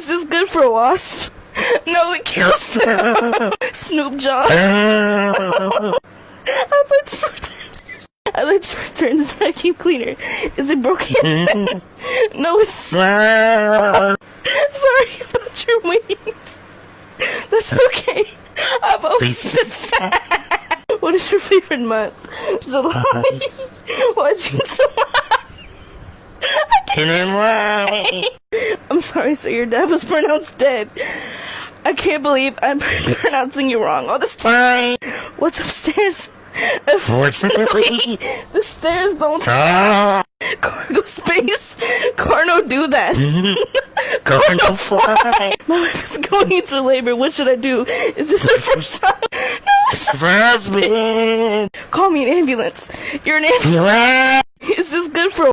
Is this good for a wasp? No, it kills them. Snoop Dogg. I'd like to return this vacuum cleaner. Is it broken? No, it's... Sorry about your wings. That's okay. I've always been fat. What is your favorite month? July. Why'd you July? I can't lie. I'm sorry, sir. Your dad was pronounced dead. I can't believe I'm pronouncing you wrong all this time. What's upstairs? Unfortunately, the stairs don't cargo space. Carno do that. Carno fly. My wife is going into labor. What should I do? Is this her first time? No, this is her husband. Call me an ambulance. You're an ambulance. Is this good for